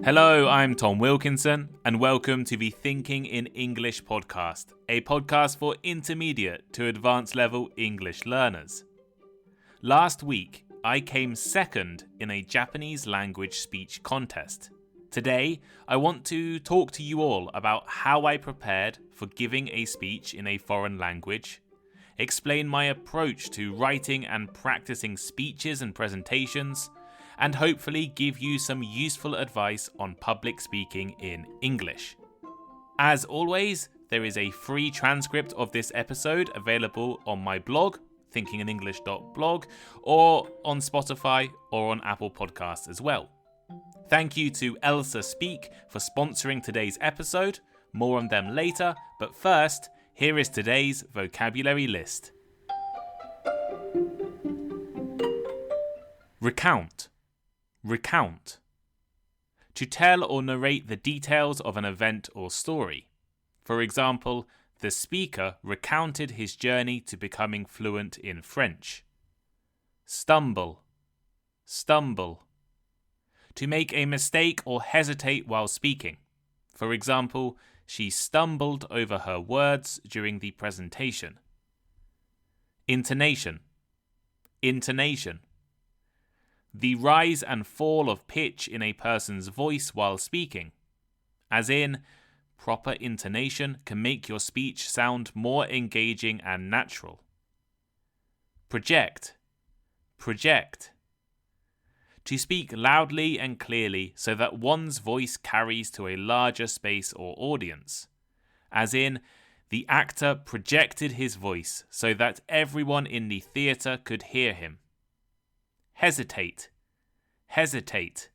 Hello, I'm Tom Wilkinson, and welcome to the Thinking in English podcast, a podcast for intermediate to advanced level English learners. Last week, I came second in a Japanese language speech contest. Today, I want to talk to you all about how I prepared for giving a speech in a foreign language, explain my approach to writing and practicing speeches and presentations, and hopefully give you some useful advice on public speaking in English. As always, there is a free transcript of this episode available on my blog, thinkinginenglish.blog, or on Spotify or on Apple Podcasts as well. Thank you to Elsa Speak for sponsoring today's episode. More on them later, but first, here is today's vocabulary list. Recount. Recount. To tell or narrate the details of an event or story. For example, the speaker recounted his journey to becoming fluent in French. Stumble. Stumble. To make a mistake or hesitate while speaking. For example, she stumbled over her words during the presentation. Intonation. Intonation. The rise and fall of pitch in a person's voice while speaking. As in, proper intonation can make your speech sound more engaging and natural. Project. Project. To speak loudly and clearly so that one's voice carries to a larger space or audience. As in, the actor projected his voice so that everyone in the theatre could hear him. Hesitate. Hesitate.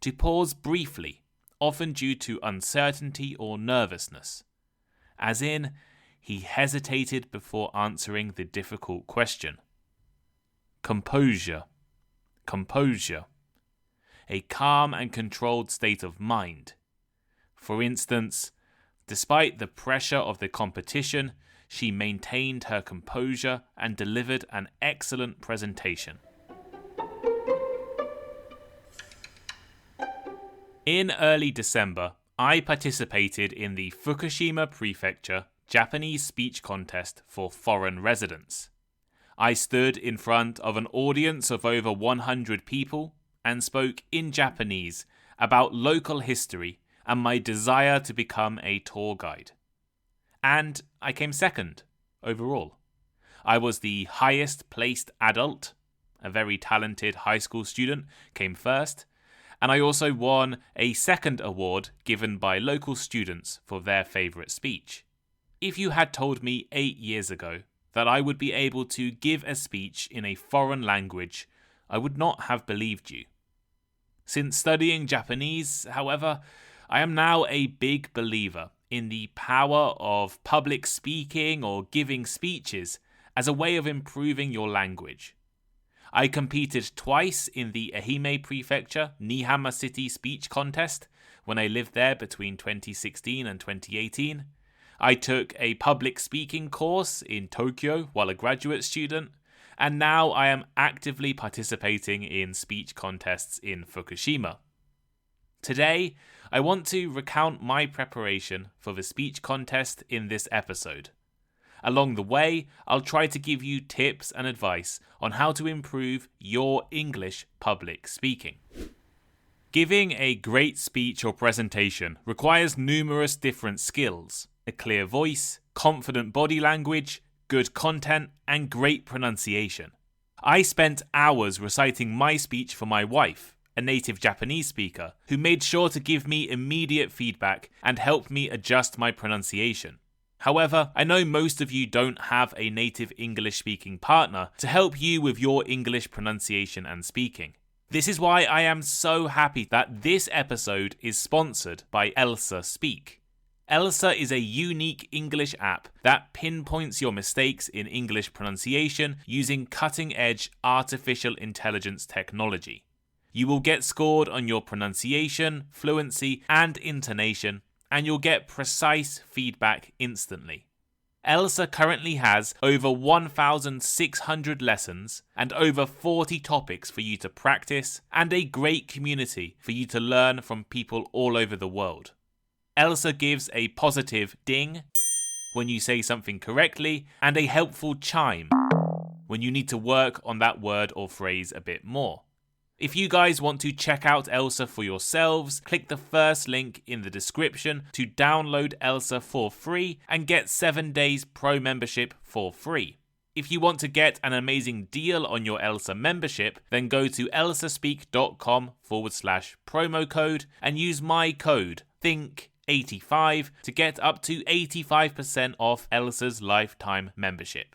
To pause briefly, often due to uncertainty or nervousness. As in, he hesitated before answering the difficult question. Composure. Composure. A calm and controlled state of mind. For instance, despite the pressure of the competition, she maintained her composure and delivered an excellent presentation. In early December, I participated in the Fukushima Prefecture Japanese speech contest for foreign residents. I stood in front of an audience of over 100 people and spoke in Japanese about local history and my desire to become a tour guide. And I came second overall. I was the highest placed adult. A very talented high school student came first. And I also won a second award given by local students for their favourite speech. If you had told me 8 years ago that I would be able to give a speech in a foreign language, I would not have believed you. Since studying Japanese, however, I am now a big believer in the power of public speaking or giving speeches as a way of improving your language. I competed twice in the Ehime Prefecture Nihama City Speech Contest when I lived there between 2016 and 2018. I took a public speaking course in Tokyo while a graduate student, and now I am actively participating in speech contests in Fukushima. Today, I want to recount my preparation for the speech contest in this episode. Along the way, I'll try to give you tips and advice on how to improve your English public speaking. Giving a great speech or presentation requires numerous different skills: a clear voice, confident body language, good content, and great pronunciation. I spent hours reciting my speech for my wife, a native Japanese speaker, who made sure to give me immediate feedback and helped me adjust my pronunciation. However, I know most of you don't have a native English-speaking partner to help you with your English pronunciation and speaking. This is why I am so happy that this episode is sponsored by Elsa Speak. Elsa is a unique English app that pinpoints your mistakes in English pronunciation using cutting-edge artificial intelligence technology. You will get scored on your pronunciation, fluency, and intonation, and you'll get precise feedback instantly. Elsa currently has over 1,600 lessons and over 40 topics for you to practice, and a great community for you to learn from people all over the world. Elsa gives a positive ding when you say something correctly and a helpful chime when you need to work on that word or phrase a bit more. If you guys want to check out Elsa for yourselves, click the first link in the description to download Elsa for free and get 7 days pro membership for free. If you want to get an amazing deal on your Elsa membership, then go to elsaspeak.com/promo code and use my code THINK85 to get up to 85% off Elsa's lifetime membership.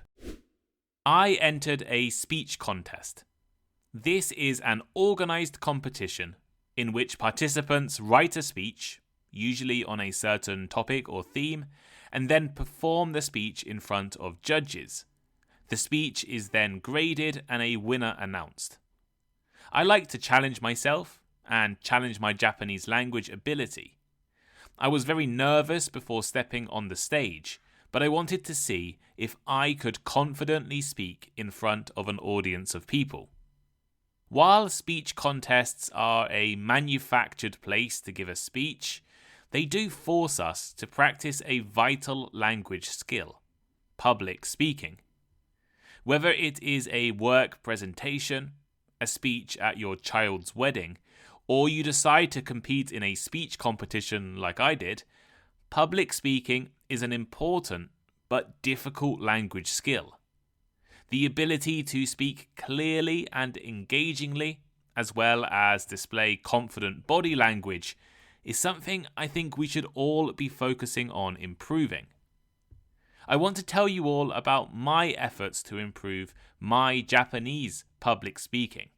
I entered a speech contest. This is an organised competition in which participants write a speech, usually on a certain topic or theme, and then perform the speech in front of judges. The speech is then graded and a winner announced. I like to challenge myself and challenge my Japanese language ability. I was very nervous before stepping on the stage, but I wanted to see if I could confidently speak in front of an audience of people. While speech contests are a manufactured place to give a speech, they do force us to practice a vital language skill, public speaking. Whether it is a work presentation, a speech at your child's wedding, or you decide to compete in a speech competition like I did, public speaking is an important but difficult language skill. The ability to speak clearly and engagingly, as well as display confident body language, is something I think we should all be focusing on improving. I want to tell you all about my efforts to improve my Japanese public speaking.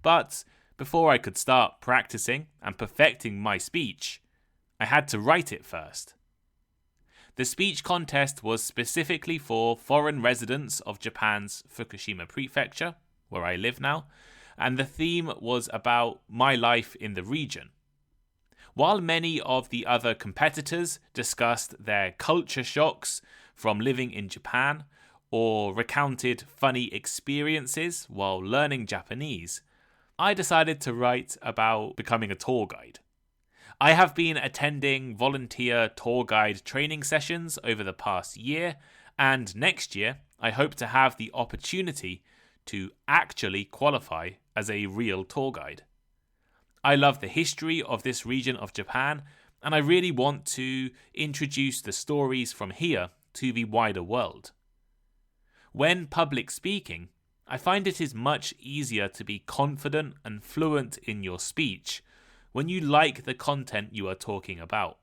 But before I could start practicing and perfecting my speech, I had to write it first. The speech contest was specifically for foreign residents of Japan's Fukushima prefecture, where I live now, and the theme was about my life in the region. While many of the other competitors discussed their culture shocks from living in Japan or recounted funny experiences while learning Japanese, I decided to write about becoming a tour guide. I have been attending volunteer tour guide training sessions over the past year, and next year I hope to have the opportunity to actually qualify as a real tour guide. I love the history of this region of Japan, and I really want to introduce the stories from here to the wider world. When public speaking, I find it is much easier to be confident and fluent in your speech when you like the content you are talking about.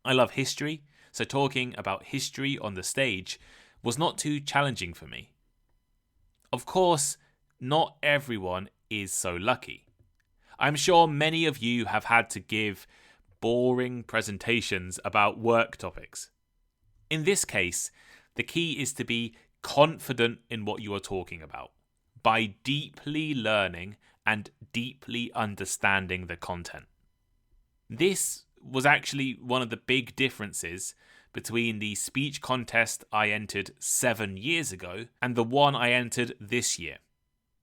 I love history, so talking about history on the stage was not too challenging for me. Of course, not everyone is so lucky. I'm sure many of you have had to give boring presentations about work topics. In this case, the key is to be confident in what you are talking about by deeply learning and deeply understanding the content. This was actually one of the big differences between the speech contest I entered 7 years ago and the one I entered this year.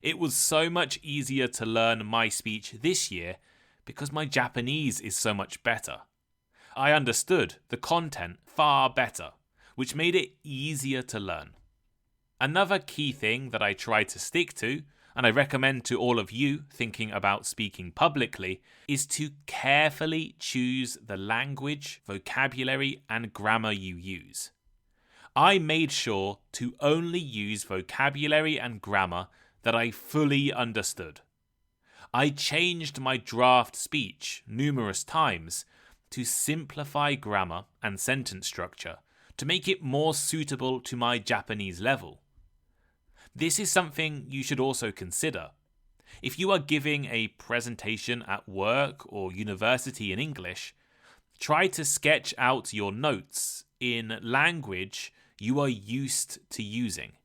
It was so much easier to learn my speech this year because my Japanese is so much better. I understood the content far better, which made it easier to learn. Another key thing that I try to stick to, and I recommend to all of you thinking about speaking publicly, is to carefully choose the language, vocabulary, and grammar you use. I made sure to only use vocabulary and grammar that I fully understood. I changed my draft speech numerous times to simplify grammar and sentence structure to make it more suitable to my Japanese level. This is something you should also consider. If you are giving a presentation at work or university in English, try to sketch out your notes in language you are used to using.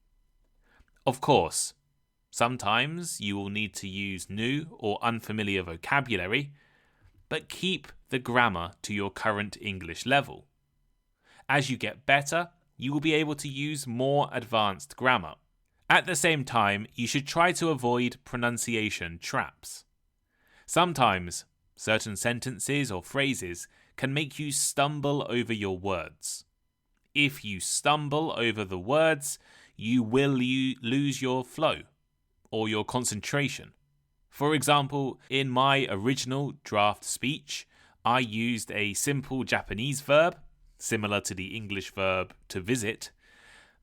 Of course, sometimes you will need to use new or unfamiliar vocabulary, but keep the grammar to your current English level. As you get better, you will be able to use more advanced grammar. At the same time, you should try to avoid pronunciation traps. Sometimes, certain sentences or phrases can make you stumble over your words. If you stumble over the words, you will lose your flow or your concentration. For example, in my original draft speech, I used a simple Japanese verb, similar to the English verb to visit.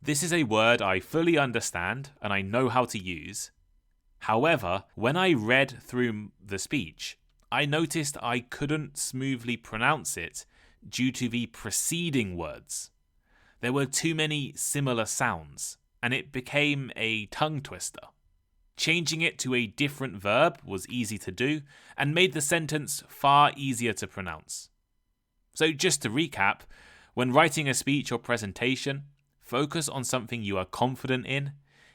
This is a word I fully understand and I know how to use. However, when I read through the speech, I noticed I couldn't smoothly pronounce it due to the preceding words. There were too many similar sounds, and it became a tongue twister. Changing it to a different verb was easy to do and made the sentence far easier to pronounce. So just to recap, when writing a speech or presentation, focus on something you are confident in,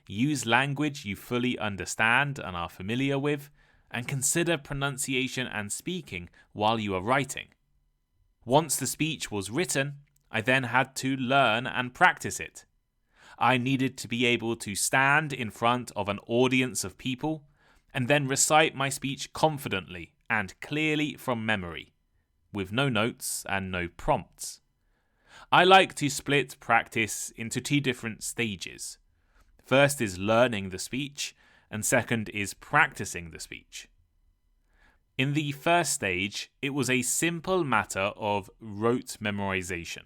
use language you fully understand and are familiar with, and consider pronunciation and speaking while you are writing. Once the speech was written, I then had to learn and practice it. I needed to be able to stand in front of an audience of people and then recite my speech confidently and clearly from memory, with no notes and no prompts. I like to split practice into two different stages. First is learning the speech, and second is practicing the speech. In the first stage, it was a simple matter of rote memorization.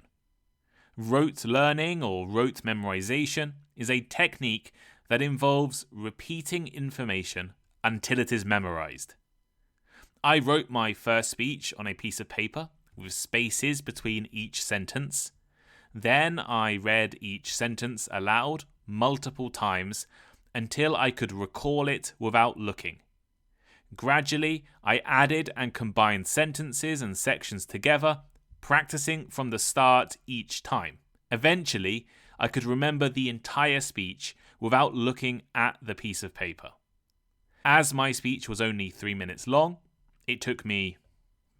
Rote learning or rote memorization is a technique that involves repeating information until it is memorized. I wrote my first speech on a piece of paper with spaces between each sentence. Then I read each sentence aloud multiple times until I could recall it without looking. Gradually, I added and combined sentences and sections together, practicing from the start each time. Eventually, I could remember the entire speech without looking at the piece of paper. As my speech was only 3 minutes long, it took me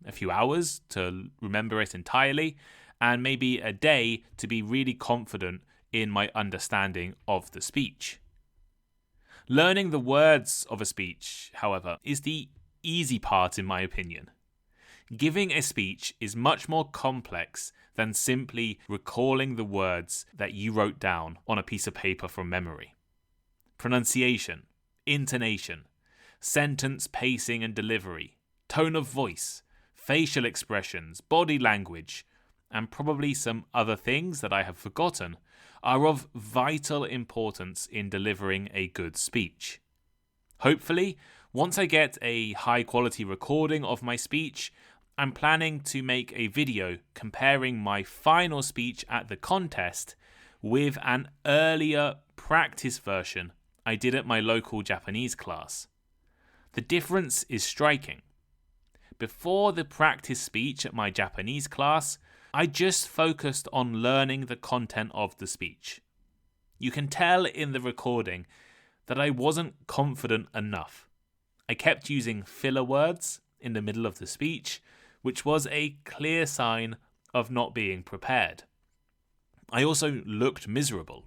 a few hours to remember it entirely, and maybe a day to be really confident in my understanding of the speech. Learning the words of a speech, however, is the easy part in my opinion. Giving a speech is much more complex than simply recalling the words that you wrote down on a piece of paper from memory. Pronunciation, intonation, sentence pacing and delivery, tone of voice, facial expressions, body language, and probably some other things that I have forgotten are of vital importance in delivering a good speech. Hopefully, once I get a high-quality recording of my speech, I'm planning to make a video comparing my final speech at the contest with an earlier practice version I did at my local Japanese class. The difference is striking. Before the practice speech at my Japanese class, I just focused on learning the content of the speech. You can tell in the recording that I wasn't confident enough. I kept using filler words in the middle of the speech, which was a clear sign of not being prepared. I also looked miserable.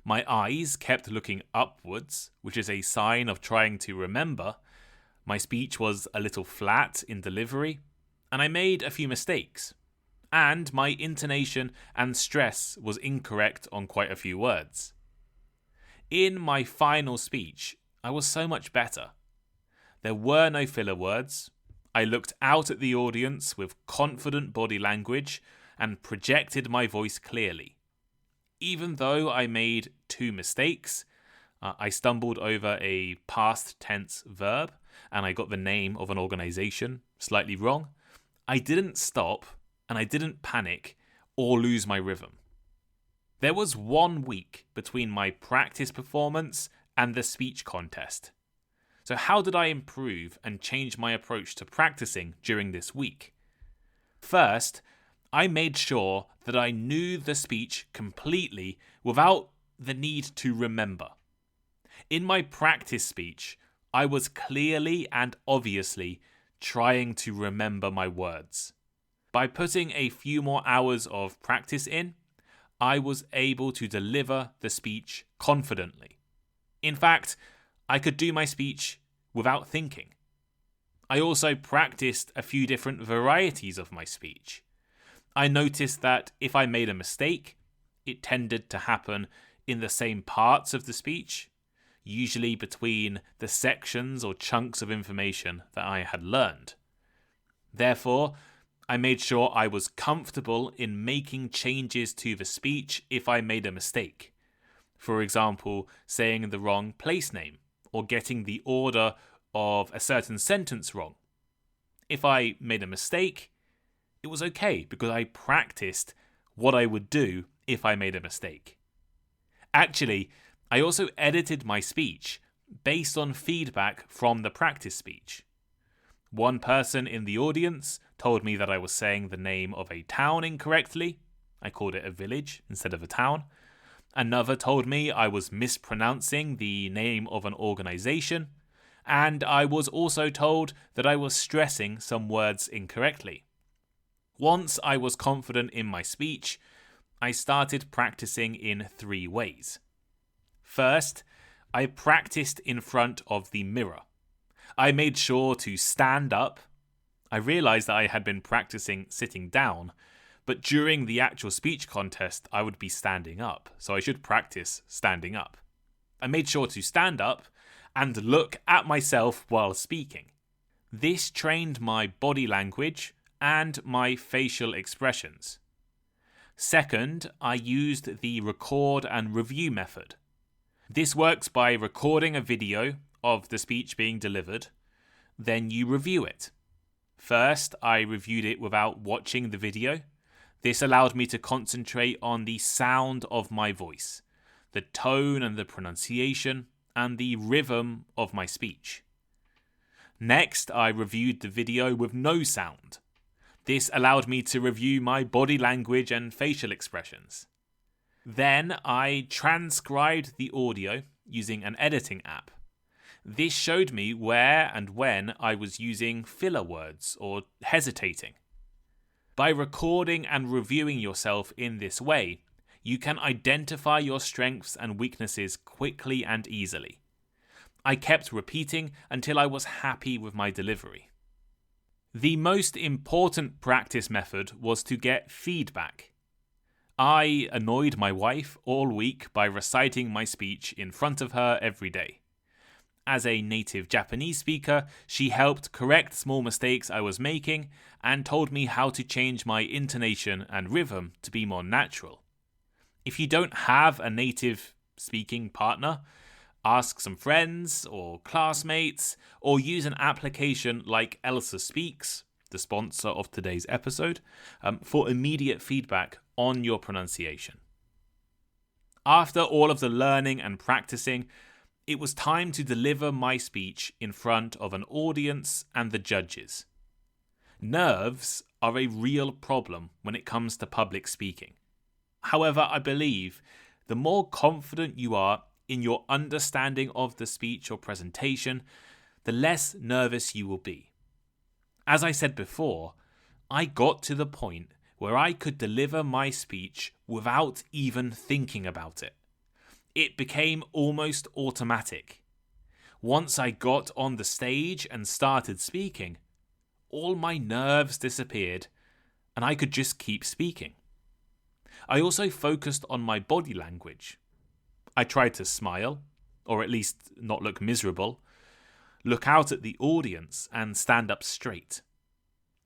My eyes kept looking upwards, which is a sign of trying to remember. My speech was a little flat in delivery, and I made a few mistakes. And my intonation and stress was incorrect on quite a few words. In my final speech, I was so much better. There were no filler words. I looked out at the audience with confident body language and projected my voice clearly. Even though I made 2 mistakes, I stumbled over a past tense verb and I got the name of an organization slightly wrong, I didn't stop and I didn't panic or lose my rhythm. There was 1 week between my practice performance and the speech contest. So how did I improve and change my approach to practicing during this week? First, I made sure that I knew the speech completely without the need to remember. In my practice speech, I was clearly and obviously trying to remember my words. By putting a few more hours of practice in, I was able to deliver the speech confidently. In fact, I could do my speech without thinking. I also practiced a few different varieties of my speech. I noticed that if I made a mistake, it tended to happen in the same parts of the speech, usually between the sections or chunks of information that I had learned. Therefore, I made sure I was comfortable in making changes to the speech if I made a mistake. For example, saying the wrong place name or getting the order of a certain sentence wrong. If I made a mistake, it was okay because I practiced what I would do if I made a mistake. Actually, I also edited my speech based on feedback from the practice speech. One person in the audience told me that I was saying the name of a town incorrectly. I called it a village instead of a town. Another told me I was mispronouncing the name of an organization. And I was also told that I was stressing some words incorrectly. Once I was confident in my speech, I started practicing in 3 ways. First, I practiced in front of the mirror. I made sure to stand up. I realized that I had been practicing sitting down, but during the actual speech contest, I would be standing up, so I should practice standing up. I made sure to stand up and look at myself while speaking. This trained my body language and my facial expressions. Second, I used the record and review method. This works by recording a video of the speech being delivered, then you review it. First, I reviewed it without watching the video. This allowed me to concentrate on the sound of my voice, the tone and the pronunciation, and the rhythm of my speech. Next, I reviewed the video with no sound. This allowed me to review my body language and facial expressions. Then I transcribed the audio using an editing app. This showed me where and when I was using filler words or hesitating. By recording and reviewing yourself in this way, you can identify your strengths and weaknesses quickly and easily. I kept repeating until I was happy with my delivery. The most important practice method was to get feedback. I annoyed my wife all week by reciting my speech in front of her every day. As a native Japanese speaker, she helped correct small mistakes I was making and told me how to change my intonation and rhythm to be more natural. If you don't have a native speaking partner, ask some friends or classmates, or use an application like Elsa Speaks, the sponsor of today's episode, for immediate feedback on your pronunciation. After all of the learning and practicing, it was time to deliver my speech in front of an audience and the judges. Nerves are a real problem when it comes to public speaking. However, I believe the more confident you are in your understanding of the speech or presentation, the less nervous you will be. As I said before, I got to the point where I could deliver my speech without even thinking about it. It became almost automatic. Once I got on the stage and started speaking, all my nerves disappeared and I could just keep speaking. I also focused on my body language. I tried to smile, or at least not look miserable, look out at the audience and stand up straight.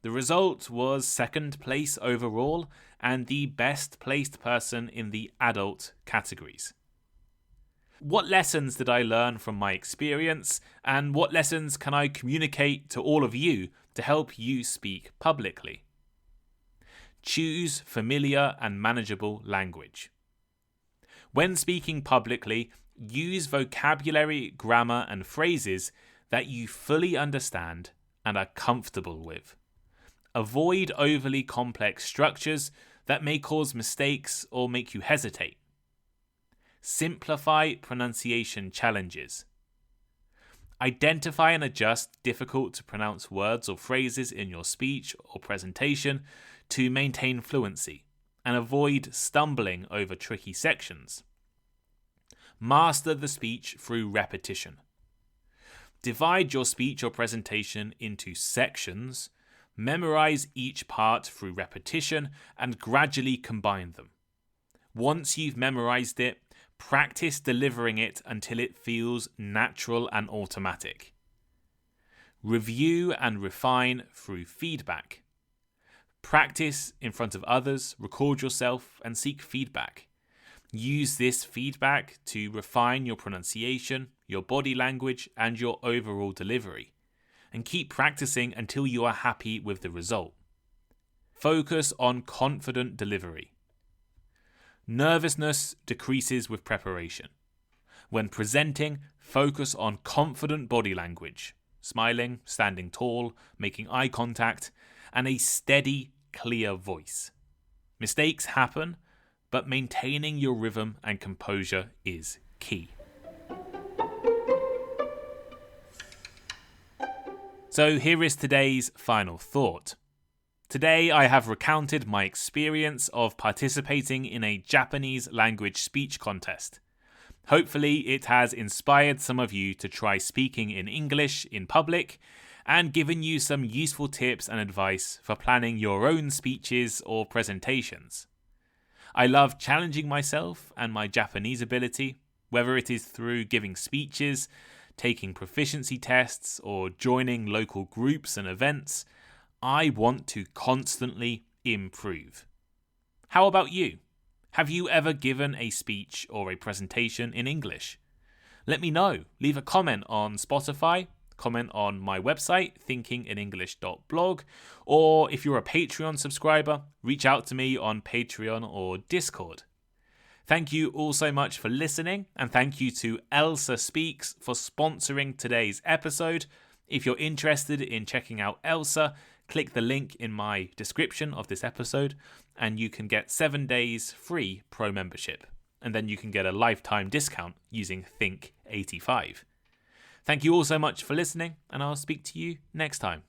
The result was second place overall and the best placed person in the adult categories. What lessons did I learn from my experience, and what lessons can I communicate to all of you to help you speak publicly? Choose familiar and manageable language. When speaking publicly, use vocabulary, grammar, and phrases that you fully understand and are comfortable with. Avoid overly complex structures that may cause mistakes or make you hesitate. Simplify pronunciation challenges. Identify and adjust difficult to pronounce words or phrases in your speech or presentation to maintain fluency, and avoid stumbling over tricky sections. Master the speech through repetition. Divide your speech or presentation into sections, memorize each part through repetition, and gradually combine them. Once you've memorized it, practice delivering it until it feels natural and automatic. Review and refine through feedback. Practice in front of others, record yourself, and seek feedback. Use this feedback to refine your pronunciation, your body language, and your overall delivery. And keep practicing until you are happy with the result. Focus on confident delivery. Nervousness decreases with preparation. When presenting, focus on confident body language, smiling, standing tall, making eye contact, and a steady, clear voice. Mistakes happen, but maintaining your rhythm and composure is key. So here is today's final thought. Today I have recounted my experience of participating in a Japanese language speech contest. Hopefully it has inspired some of you to try speaking in English in public and given you some useful tips and advice for planning your own speeches or presentations. I love challenging myself and my Japanese ability, whether it is through giving speeches, taking proficiency tests, or joining local groups and events. I want to constantly improve. How about you? Have you ever given a speech or a presentation in English? Let me know. Leave a comment on Spotify, comment on my website, thinkinginenglish.blog, or if you're a Patreon subscriber, reach out to me on Patreon or Discord. Thank you all so much for listening, and thank you to Elsa Speaks for sponsoring today's episode. If you're interested in checking out Elsa, click the link in my description of this episode and you can get 7 days free pro membership. And then you can get a lifetime discount using Think85. Thank you all so much for listening, and I'll speak to you next time.